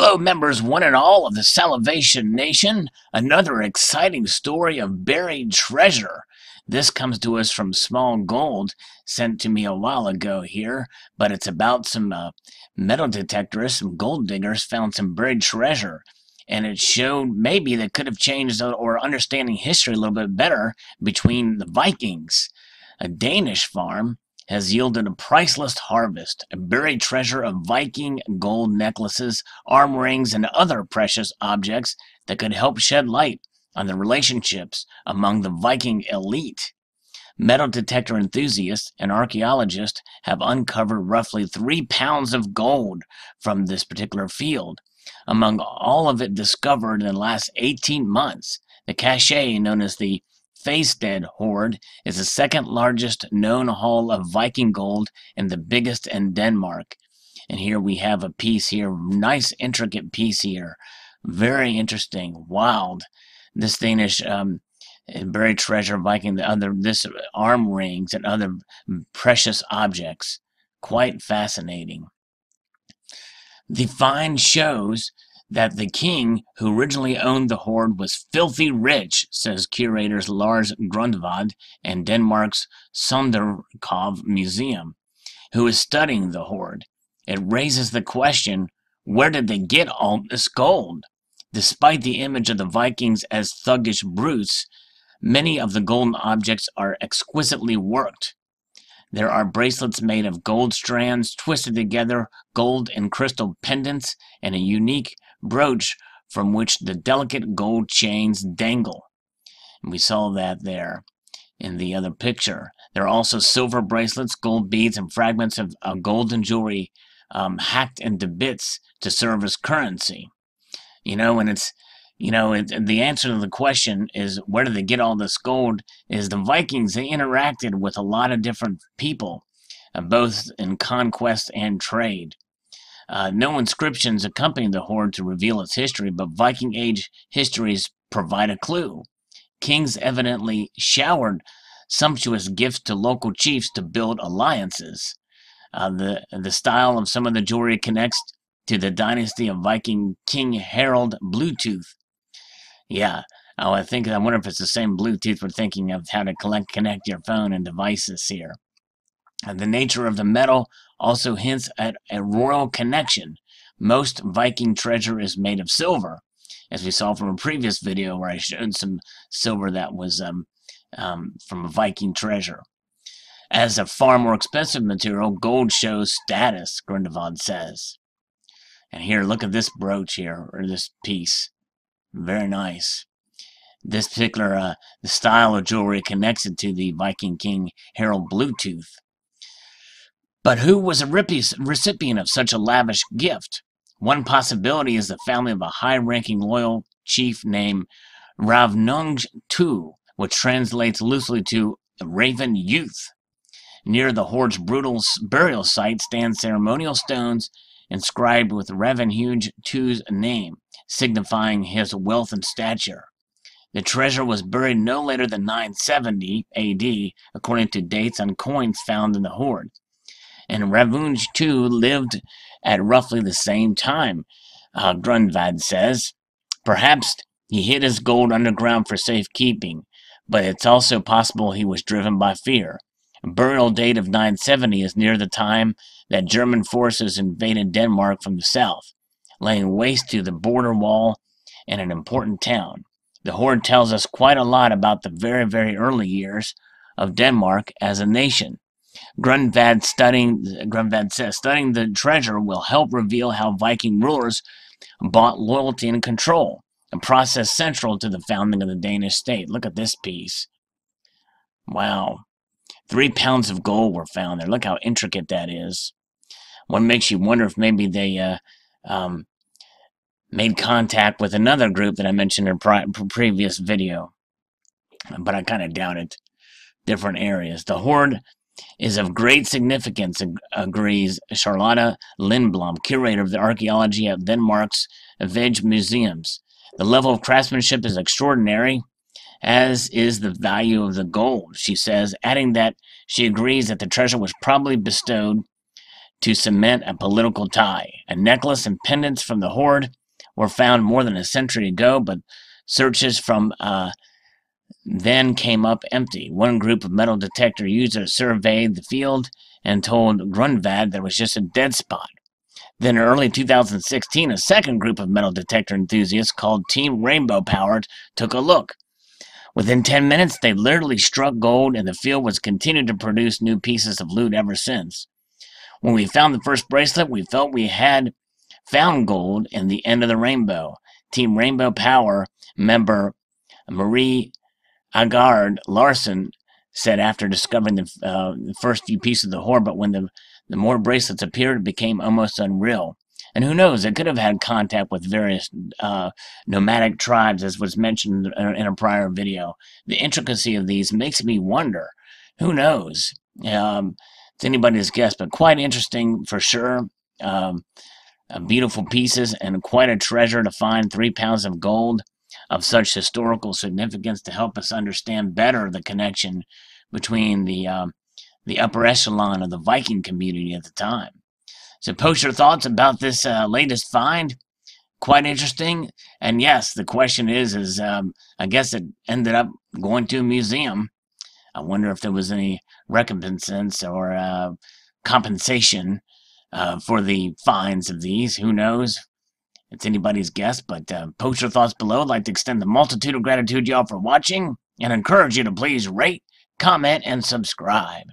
Hello, members one and all of the Salivation Nation. Another exciting story of buried treasure. This comes to us from Small Gold, sent to me a while ago here, but it's about some metal detectorists, some gold diggers found some buried treasure. And it showed maybe they could have changed or understanding history a little bit better between the Vikings. A Danish farm has yielded a priceless harvest, a buried treasure of Viking gold necklaces, arm rings, and other precious objects that could help shed light on the relationships among the Viking elite. Metal detector enthusiasts and archaeologists have uncovered roughly 3 pounds of gold from this particular field. Among all of it discovered in the last 18 months, the cache known as the Fastead hoard is the second largest known haul of Viking gold and the biggest in Denmark. And here we have a piece here, nice intricate piece here, very interesting, wild. This Danish buried treasure Viking, this arm rings and other precious objects, quite fascinating. The find shows that the king who originally owned the hoard was filthy rich, says curators Lars Grundvad and Denmark's Sonderkov Museum, who is studying the hoard. It raises the question, where did they get all this gold? Despite the image of the Vikings as thuggish brutes, many of the golden objects are exquisitely worked. There are bracelets made of gold strands twisted together, gold and crystal pendants, and a unique brooch from which the delicate gold chains dangle. And we saw that there in the other picture. There are also silver bracelets, gold beads, and fragments of golden jewelry hacked into bits to serve as currency. And it's the answer to the question is, where did they get all this gold? Is the Vikings, they interacted with a lot of different people, both in conquest and trade. No inscriptions accompany the hoard to reveal its history, but Viking Age histories provide a clue. Kings evidently showered sumptuous gifts to local chiefs to build alliances. The style of some of the jewelry connects to the dynasty of Viking King Harald Bluetooth. Yeah, I wonder if it's the same Bluetooth we're thinking of, how to connect your phone and devices here. The nature of the metal also hints at a royal connection. Most Viking treasure is made of silver, as we saw from a previous video where I showed some silver that was from a Viking treasure. As a far more expensive material, gold shows status, Grundvad says. And here, look at this brooch here, or this piece. Very nice. This particular the style of jewelry connects it to the Viking King Harald Bluetooth. But who was a recipient of such a lavish gift? One possibility is the family of a high-ranking loyal chief named Ravnung Tu, which translates loosely to Raven Youth. Near the hoard's brutal burial site stand ceremonial stones inscribed with Ravnung Tu's name, signifying his wealth and stature. The treasure was buried no later than 970 AD, according to dates on coins found in the hoard. And Ravnung too lived at roughly the same time, Grundvad says. Perhaps he hid his gold underground for safekeeping, but it's also possible he was driven by fear. A burial date of 970 is near the time that German forces invaded Denmark from the south, laying waste to the border wall and an important town. The hoard tells us quite a lot about the very, very early years of Denmark as a nation. Grundvad says studying the treasure will help reveal how Viking rulers bought loyalty and control, a process central to the founding of the Danish state. Look at this piece. Wow. 3 pounds of gold were found there. Look how intricate that is. One makes you wonder if maybe they made contact with another group that I mentioned in a previous video, but I kind of doubt it. Different areas. The hoard is of great significance, agrees Charlotte Lindblom, curator of the archaeology at Denmark's Veg Museums. The level of craftsmanship is extraordinary, as is the value of the gold, she says, adding that she agrees that the treasure was probably bestowed to cement a political tie. A necklace and pendants from the hoard were found more than a century ago, but searches from then came up empty. One group of metal detector users surveyed the field and told Grunwald there was just a dead spot. Then in early 2016, a second group of metal detector enthusiasts called Team Rainbow Powered took a look. Within 10 minutes, they literally struck gold, and the field was continued to produce new pieces of loot ever since. When we found the first bracelet, we felt we had found gold in the end of the rainbow. Team Rainbow Power member Marie Agard Larson said after discovering the first few pieces of the hoard, but when the more bracelets appeared, it became almost unreal. And who knows, it could have had contact with various nomadic tribes, as was mentioned in a prior video. The intricacy of these makes me wonder. Who knows? It's anybody's guess, but quite interesting for sure. Beautiful pieces and quite a treasure to find 3 pounds of gold of such historical significance to help us understand better the connection between the upper echelon of the Viking community at the time. So post your thoughts about this latest find. Quite interesting. And yes, the question is I guess it ended up going to a museum. I wonder if there was any recompense or compensation for the finds of these. Who knows? It's anybody's guess, but post your thoughts below. I'd like to extend the multitude of gratitude y'all for watching and encourage you to please rate, comment, and subscribe.